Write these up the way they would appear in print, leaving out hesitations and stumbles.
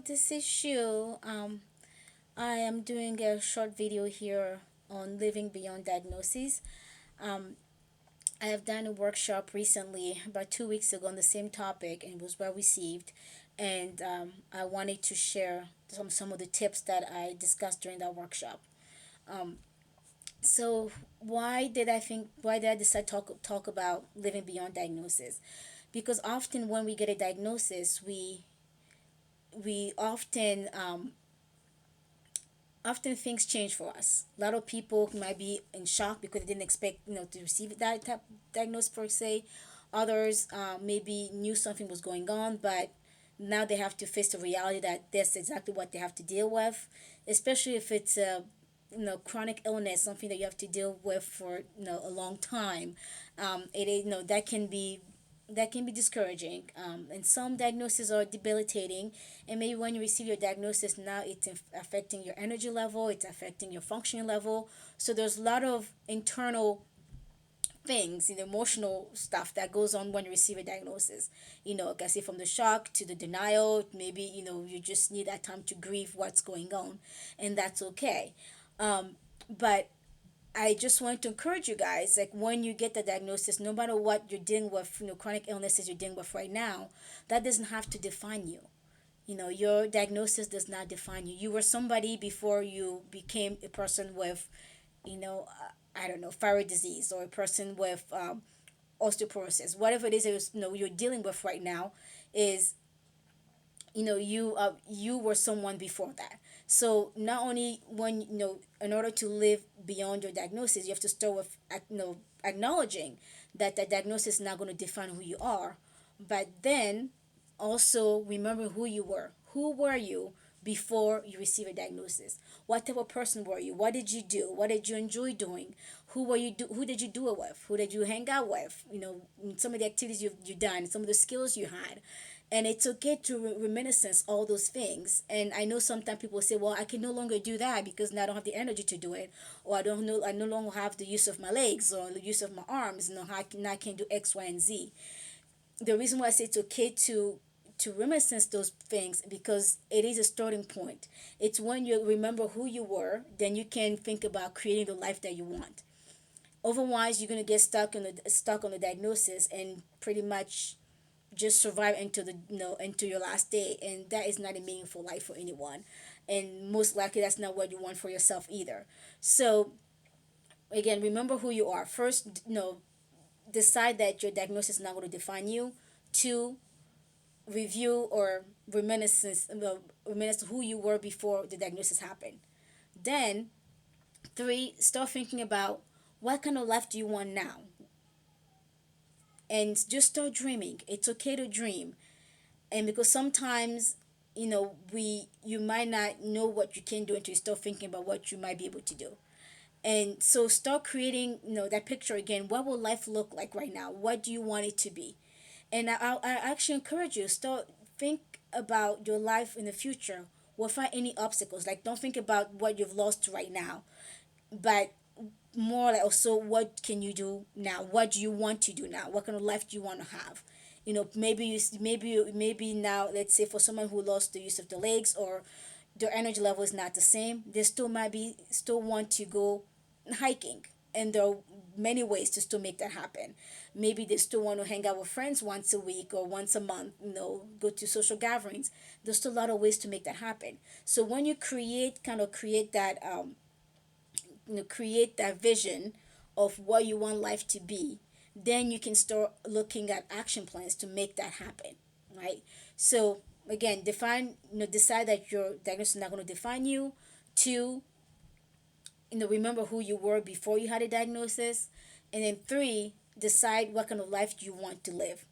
this is Shu. I am doing a short video here on living beyond diagnoses. Um, I have done a workshop recently, about 2 weeks ago, on the same topic, and it was well received. And I wanted to share some of the tips that I discussed during that workshop. Um, so why did I decide to talk about living beyond diagnosis? Because often when we get a diagnosis, we often things change for us. A lot of people might be in shock because they didn't expect to receive that type diagnosis per se. Others maybe knew something was going on, but now they have to face the reality that that's exactly what they have to deal with, especially if it's a chronic illness, something that you have to deal with for a long time. It is that can be discouraging. And some diagnoses are debilitating, and maybe when you receive your diagnosis, now it's affecting your energy level, it's affecting your functioning level. So there's a lot of internal things, emotional stuff that goes on when you receive a diagnosis. Like I say, from the shock to the denial, maybe you just need that time to grieve what's going on, and that's okay. But I just want to encourage you guys, like when you get the diagnosis, no matter what you're dealing with, chronic illnesses you're dealing with right now, that doesn't have to define you. Your diagnosis does not define you. You were somebody before you became a person with, I don't know, thyroid disease, or a person with osteoporosis. Whatever it is, you're dealing with right now is, you were someone before that. So not only when in order to live beyond your diagnosis, you have to start with acknowledging that the diagnosis is not going to define who you are, but then also remember who you were. Who were you before you receive a diagnosis? What type of person were you? What did you do? What did you enjoy doing? Who did you do it with? Who did you hang out with? Some of the activities you've done, some of the skills you had. And it's okay to reminiscence all those things. And I know sometimes people say, well, I can no longer do that because now I don't have the energy to do it, or I no longer have the use of my legs or the use of my arms. Now I can do X, Y, and Z. The reason why I say it's okay to reminiscence those things, because it is a starting point. It's when you remember who you were, then you can think about creating the life that you want. Otherwise, you're gonna get stuck on the diagnosis and pretty much just survive into into your last day, and that is not a meaningful life for anyone, and most likely that's not what you want for yourself either. So again, remember who you are first. Decide that your diagnosis is not going to define you. Two, review or reminisce who you were before the diagnosis happened. Then three, start thinking about what kind of life do you want now, and just start dreaming. It's okay to dream. And because sometimes you might not know what you can do until you start thinking about what you might be able to do. And so start creating that picture again. What will life look like right now? What do you want it to be? And I actually encourage you, start think about your life in the future without any obstacles. Like, don't think about what you've lost right now, but more like also what can you do now, what do you want to do now, what kind of life do you want to have. Maybe now, let's say for someone who lost the use of the legs, or their energy level is not the same, they still want to go hiking, and there are many ways to still make that happen. Maybe they still want to hang out with friends once a week or once a month, go to social gatherings. There's still a lot of ways to make that happen. So when you create that create that vision of what you want life to be, then you can start looking at action plans to make that happen, right? So again, decide that your diagnosis is not going to define you. Two, remember who you were before you had a diagnosis. And then three, decide what kind of life do you want to live.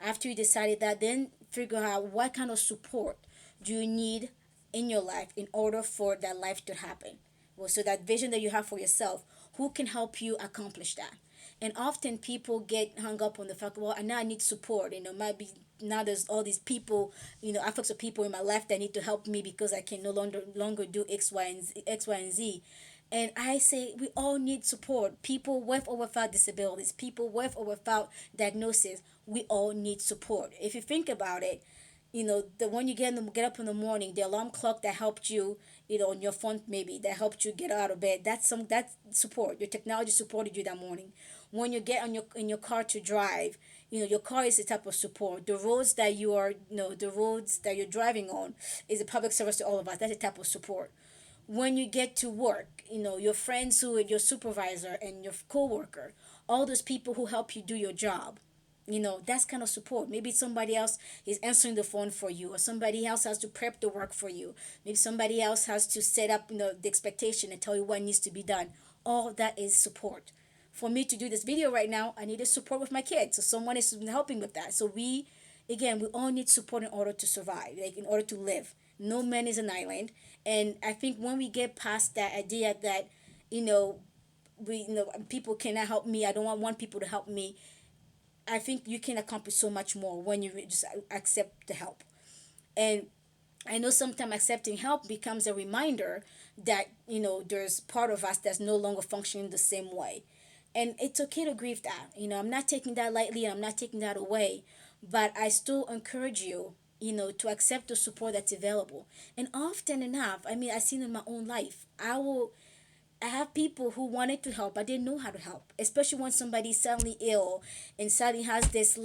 After you decided that, then figure out what kind of support do you need in your life in order for that life to happen. Well, so that vision that you have for yourself, who can help you accomplish that? And often people get hung up on the fact, well, now I need support. Might be now there's all these people, afflux of people in my life that need to help me because I can no longer do X, Y, and Z. And I say we all need support. People with or without disabilities, people with or without diagnosis, we all need support. If you think about it, The when you get up in the morning, the alarm clock that helped you, on your phone maybe, that helped you get out of bed. That's support. Your technology supported you that morning. When you get on your in your car to drive, your car is a type of support. The roads that you're driving on is a public service to all of us. That's a type of support. When you get to work, your friends who are your supervisor and your coworker, all those people who help you do your job, that's kind of support. Maybe somebody else is answering the phone for you, or somebody else has to prep the work for you. Maybe somebody else has to set up, the expectation and tell you what needs to be done. All that is support. For me to do this video right now, I needed support with my kids, so someone is helping with that. So we all need support in order to survive, like in order to live. No man is an island. And I think when we get past that idea that, you know people cannot help me, I don't want people to help me, I think you can accomplish so much more when you just accept the help. And I know sometimes accepting help becomes a reminder that, there's part of us that's no longer functioning the same way. And it's okay to grieve that. I'm not taking that lightly and I'm not taking that away. But I still encourage you, to accept the support that's available. And often enough, I mean, I've seen in my own life, I have people who wanted to help but didn't know how to help, especially when somebody's suddenly ill and suddenly has this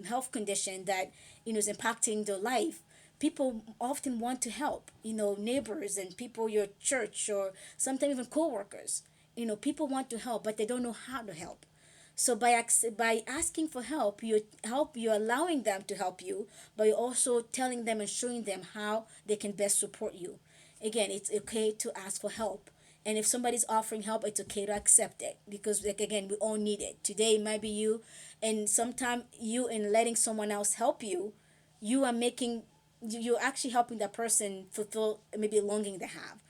health condition that, is impacting their life. People often want to help, neighbors and people, your church, or sometimes even co-workers. People want to help but they don't know how to help. So by asking for help, you're allowing them to help you, but you're also telling them and showing them how they can best support you. Again, it's okay to ask for help. And if somebody's offering help, it's okay to accept it, because, like, again, we all need it. Today it might be you, and sometime you, in letting someone else help you, you are making you're actually helping that person fulfill maybe a longing they have.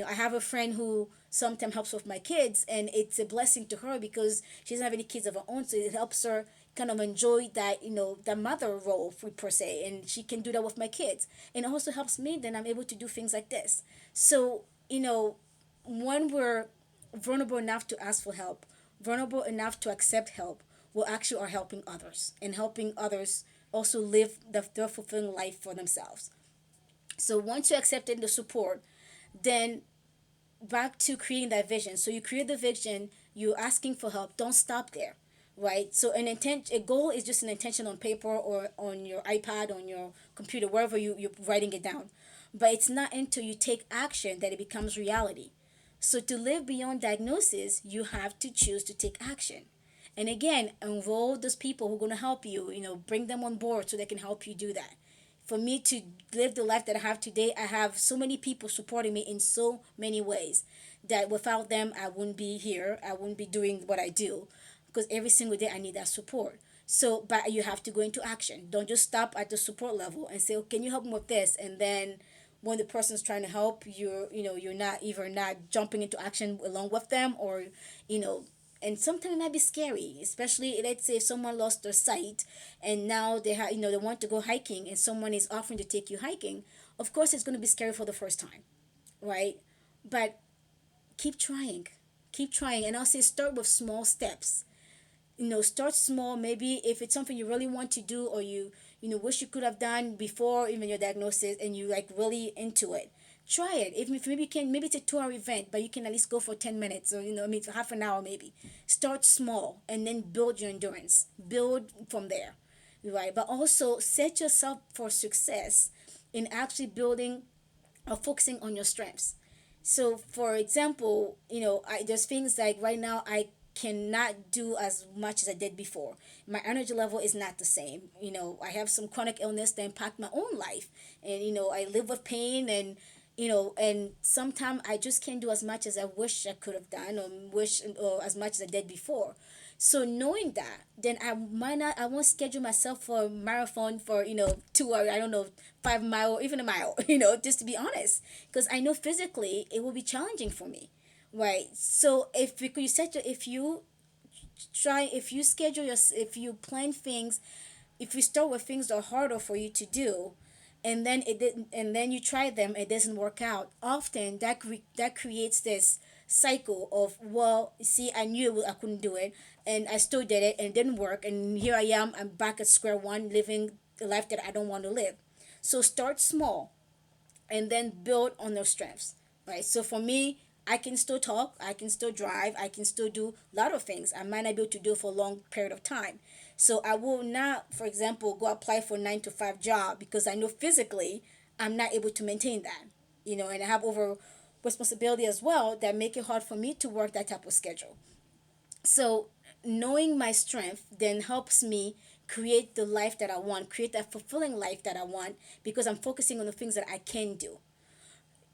I have a friend who sometimes helps with my kids, and it's a blessing to her because she doesn't have any kids of her own, so it helps her kind of enjoy that, the mother role, per se, and she can do that with my kids. And it also helps me, then I'm able to do things like this. So, when we're vulnerable enough to ask for help, vulnerable enough to accept help, we actually are helping others, and helping others also live their fulfilling life for themselves. So once you accepted the support, then back to creating that vision. So you create the vision, you're asking for help. Don't stop there, right? So a goal is just an intention on paper or on your iPad, on your computer, wherever you're writing it down. But it's not until you take action that it becomes reality. So to live beyond diagnosis, you have to choose to take action. And again, enroll those people who are going to help you, bring them on board so they can help you do that. For me to live the life that I have today, I have so many people supporting me in so many ways that without them, I wouldn't be here. I wouldn't be doing what I do, because every single day I need that support. So, but you have to go into action. Don't just stop at the support level and say, oh, can you help me with this? And then when the person's trying to help, you're not jumping into action along with them, or, you know, and sometimes it might be scary, especially, let's say, if someone lost their sight and now they want to go hiking and someone is offering to take you hiking. Of course it's going to be scary for the first time, right? But keep trying, and I'll say start with small steps. Start small. Maybe if it's something you really want to do, or wish you could have done before even your diagnosis, and you like really into it, try it. If maybe you can, maybe it's a 2 hour event, but you can at least go for 10 minutes, or I mean for half an hour maybe. Start small and then build your endurance, build from there, right? But also set yourself for success in actually building or focusing on your strengths. So, for example, there's things like right now I cannot do as much as I did before. My energy level is not the same. I have some chronic illness that impact my own life, and I live with pain, and sometimes I just can't do as much as I wish I could have done, or as much as I did before. So knowing that, then I won't schedule myself for a marathon for 2 hours, I don't know, 5 mile, or even a mile, just to be honest, because I know physically it will be challenging for me, right? So if you schedule if you plan things, if you start with things that are harder for you to do, and then it didn't, and then you try them, it doesn't work out. Often that creates this cycle of, well, see, I knew I couldn't do it, and I still did it, and it didn't work, and here I am. I'm back at square one, living a life that I don't want to live. So start small and then build on those strengths, right? So for me, I can still talk, I can still drive, I can still do a lot of things I might not be able to do for a long period of time. So I will not, for example, go apply for 9 to 5 job because I know physically I'm not able to maintain that, and I have over responsibility as well that make it hard for me to work that type of schedule. So knowing my strength then helps me create the life that I want, create that fulfilling life that I want, because I'm focusing on the things that I can do.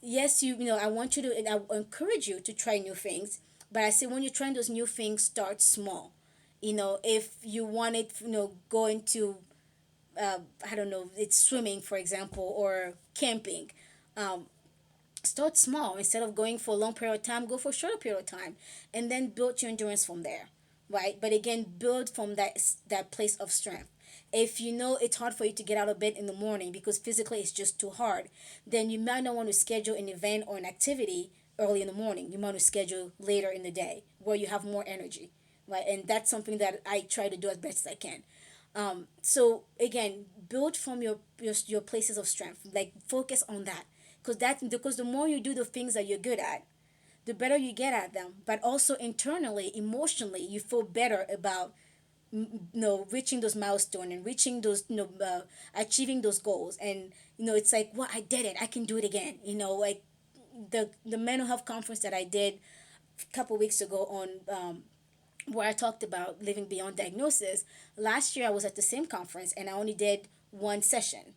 Yes, I want you to, and I encourage you to try new things, but I say when you're trying those new things, start small. If you wanted, go into, I don't know, it's swimming, for example, or camping. Start small. Instead of going for a long period of time, go for a shorter period of time, and then build your endurance from there, right? But again, build from that place of strength. If you know it's hard for you to get out of bed in the morning because physically it's just too hard, then you might not want to schedule an event or an activity early in the morning. You might want to schedule later in the day where you have more energy, right? And that's something that I try to do as best as I can. So again, build from your places of strength. Like focus on that, because the more you do the things that you're good at, the better you get at them. But also internally, emotionally, you feel better about reaching those milestones and reaching those achieving those goals. And it's like, well, I did it. I can do it again. Like the mental health conference that I did a couple weeks ago on where I talked about living beyond diagnosis. Last year I was at the same conference and I only did one session,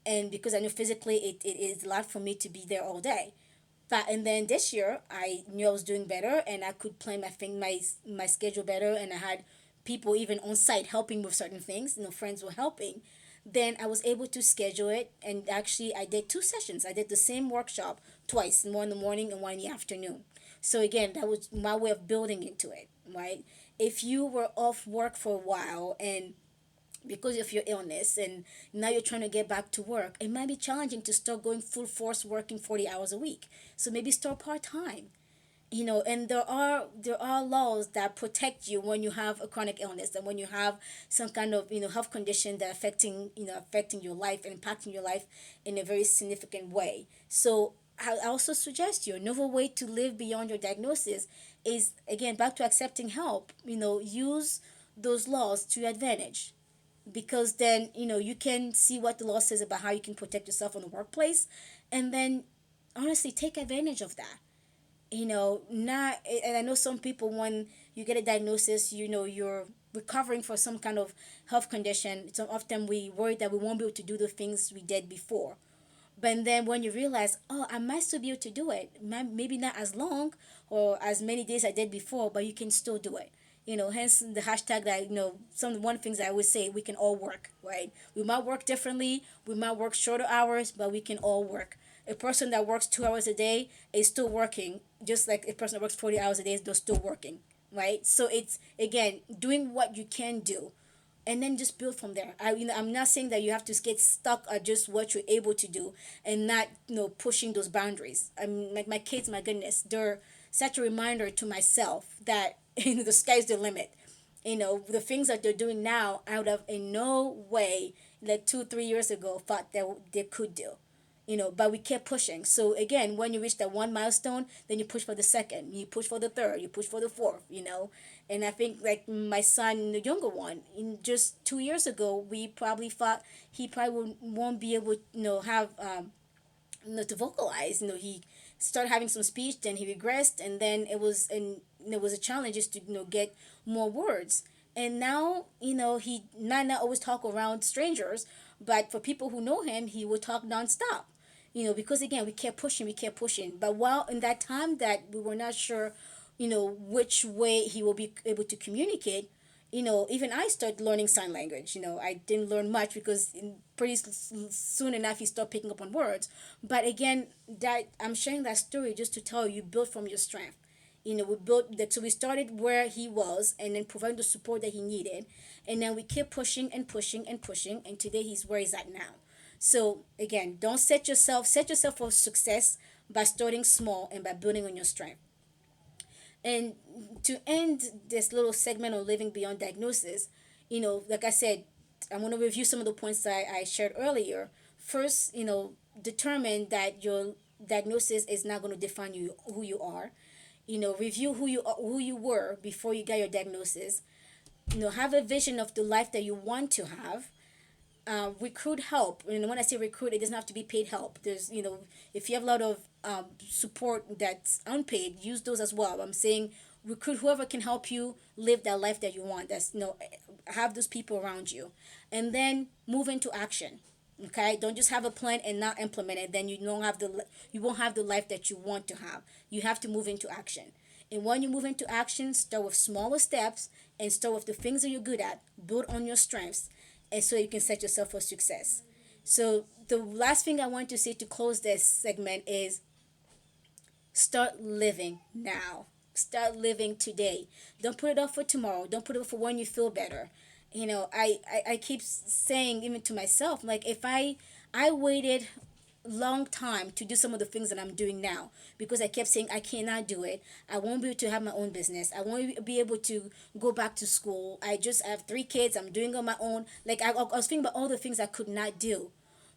and because I knew physically it is a lot for me to be there all day. But and then this year I knew I was doing better and I could plan my schedule better, and I had people even on site helping with certain things. Friends were helping. Then I was able to schedule it, and actually I did 2 sessions. I did the same workshop twice, one in the morning and one in the afternoon. So again, that was my way of building into it, right? If you were off work for a while and because of your illness and now you're trying to get back to work, it might be challenging to start going full force working 40 hours a week. So maybe start part-time. And there are laws that protect you when you have a chronic illness and when you have some kind of health condition that affecting your life and impacting your life in a very significant way. So I also suggest you another way to live beyond your diagnosis is, again, back to accepting help. Use those laws to your advantage, because then you can see what the law says about how you can protect yourself in the workplace, and then honestly take advantage of that. Not, and I know some people, when you get a diagnosis, you're recovering for some kind of health condition, so often we worry that we won't be able to do the things we did before. But then when you realize, oh, I might still be able to do it, maybe not as long or as many days I did before, but you can still do it. Hence the hashtag that, some one things I always say, we can all work, right? We might work differently, we might work shorter hours, but we can all work. A person that works 2 hours a day is still working, just like a person that works 40 hours a day is still working, right? So it's, again, doing what you can do and then just build from there. I'm not saying that you have to get stuck at just what you're able to do and not pushing those boundaries. I mean, like my kids, my goodness, they're such a reminder to myself that the sky's the limit. The things that they're doing now, out of in no way, like 2 3 years ago, thought that they could do. But we kept pushing. So again, when you reach that one milestone, then you push for the second, you push for the third, you push for the fourth. And I think, like my son, the younger one, in just 2 years ago, we probably thought he probably won't be able, have to vocalize. He started having some speech, then he regressed, and then it was a challenge just to get more words. And now he might not always talk around strangers, but for people who know him, he would talk nonstop. Because again, we kept pushing. But while in that time that we were not sure, which way he will be able to communicate, even I started learning sign language. I didn't learn much because soon enough he started picking up on words. But again, that I'm sharing that story just to tell you, build from your strength. We built that, so we started where he was, and then providing the support that he needed, and then we kept pushing and pushing and pushing, and today he's where he's at now. So again, don't set yourself for success by starting small and by building on your strength. And to end this little segment on living beyond diagnosis, like I said, I want to review some of the points that I shared earlier. First, determine that your diagnosis is not going to define you who you are. Review who you were before you got your diagnosis. Have a vision of the life that you want to have. Recruit help. And when I say recruit, it doesn't have to be paid help. There's, if you have a lot of support that's unpaid, use those as well. I'm saying recruit whoever can help you live that life that you want. That's, have those people around you. And then move into action. Okay, don't just have a plan and not implement it. Then you won't have the life that you want to have. You have to move into action. And when you move into action, start with smaller steps and start with the things that you're good at. Build on your strengths, and so you can set yourself for success. So the last thing I want to say to close this segment is start living now. Start living today. Don't put it off for tomorrow. Don't put it off for when you feel better. I keep saying even to myself, like, if I waited long time to do some of the things that I'm doing now, because I kept saying I cannot do it. I won't be able to have my own business. I won't be able to go back to school. I have 3 kids. I'm doing on my own. Like, I was thinking about all the things I could not do.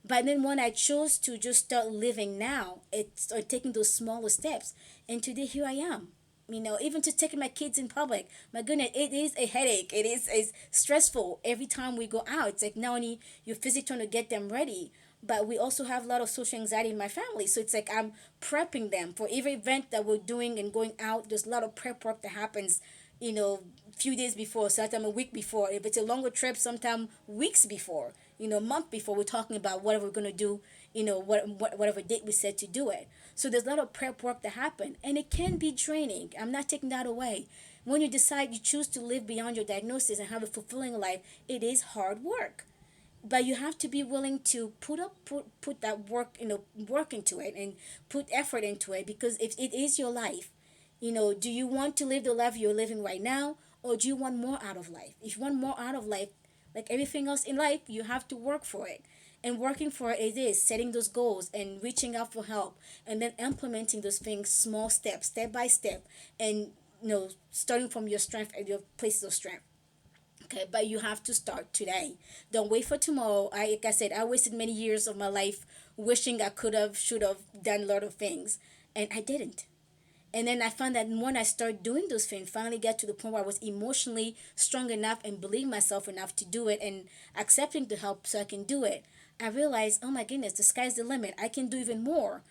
But then when I chose to just start living now, it started taking those smaller steps. And today here I am. Even to taking my kids in public. My goodness, it is a headache. It's stressful every time we go out. It's like not only you're physically trying to get them ready, but we also have a lot of social anxiety in my family. So it's like I'm prepping them for every event that we're doing and going out. There's a lot of prep work that happens, few days before, sometime a week before. If it's a longer trip, sometime weeks before, month before, we're talking about whatever we're going to do, whatever date we set to do it. So there's a lot of prep work that happen, and it can be draining. I'm not taking that away. When you decide you choose to live beyond your diagnosis and have a fulfilling life, it is hard work, but you have to be willing to put that work into it and put effort into it, because if it is your life, do you want to live the life you're living right now, or do you want more out of life? If you want more out of life, like everything else in life, you have to work for it. And working for it is setting those goals and reaching out for help, and then implementing those things, small steps, step by step, and starting from your strength and your places of strength. Okay, but you have to start today. Don't wait for tomorrow. Like I said, I wasted many years of my life wishing I could have, should have done a lot of things, and I didn't. And then I found that when I started doing those things, finally get to the point where I was emotionally strong enough and believe myself enough to do it and accepting the help so I can do it, I realized, oh my goodness, the sky's the limit. I can do even more,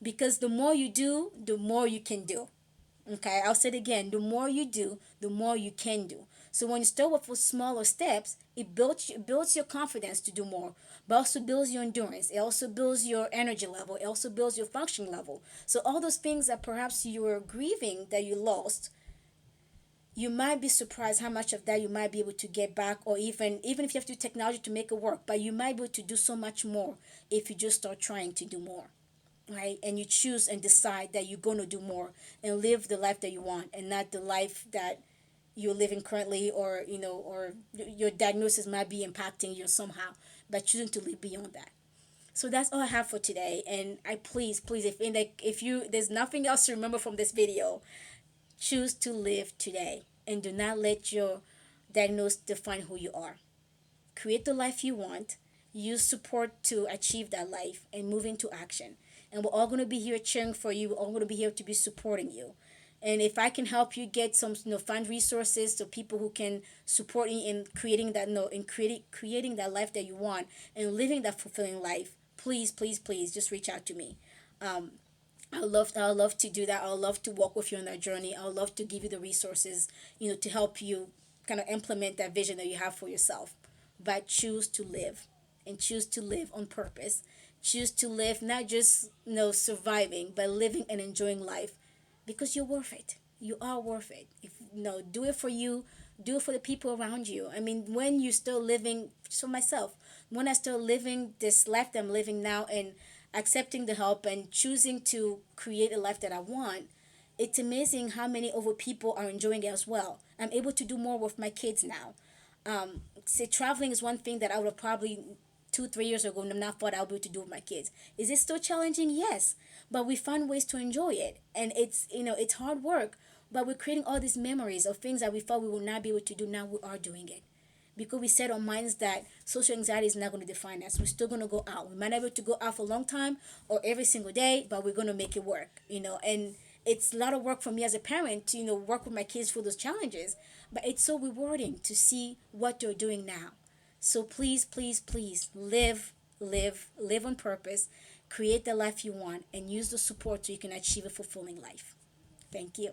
because the more you do, the more you can do. Okay, I'll say it again. The more you do, the more you can do. So when you start with smaller steps, it builds your confidence to do more, but also builds your endurance. It also builds your energy level. It also builds your function level. So all those things that perhaps you were grieving that you lost, you might be surprised how much of that you might be able to get back, or even if you have to do technology to make it work, but you might be able to do so much more if you just start trying to do more, right? And you choose and decide that you're going to do more and live the life that you want, and not the life that you're living currently, or your diagnosis might be impacting you somehow, but choosing to live beyond that. So that's all I have for today. And I please, if you there's nothing else to remember from this video, choose to live today and do not let your diagnosis define who you are. Create the life you want, use support to achieve that life, and move into action. And we're all going to be here cheering for you. We're all going to be here to be supporting you. And if I can help you get some, fund resources to people who can support you in creating that, in creating that life that you want and living that fulfilling life, please, just reach out to me. I love to do that. I love to walk with you on that journey. I love to give you the resources, to help you kind of implement that vision that you have for yourself. But choose to live, and choose to live on purpose. Choose to live not just surviving, but living and enjoying life, because you're worth it. You are worth it. If do it for you, do it for the people around you. I mean, when you start living, just for myself, when I start living this life that I'm living now and accepting the help and choosing to create a life that I want, it's amazing how many other people are enjoying it as well. I'm able to do more with my kids now. Say traveling is one thing that I would have probably 2 3 years ago not thought I would be able to do with my kids. Is it still challenging? Yes, but we find ways to enjoy it, and it's hard work, but we're creating all these memories of things that we thought we would not be able to do. Now we are doing it, because we set our minds that social anxiety is not going to define us. We're still going to go out. We might not be able to go out for a long time or every single day, but we're going to make it work, and it's a lot of work for me as a parent to, work with my kids through those challenges, but it's so rewarding to see what they're doing now. So please, please, please live on purpose, create the life you want, and use the support so you can achieve a fulfilling life. Thank you.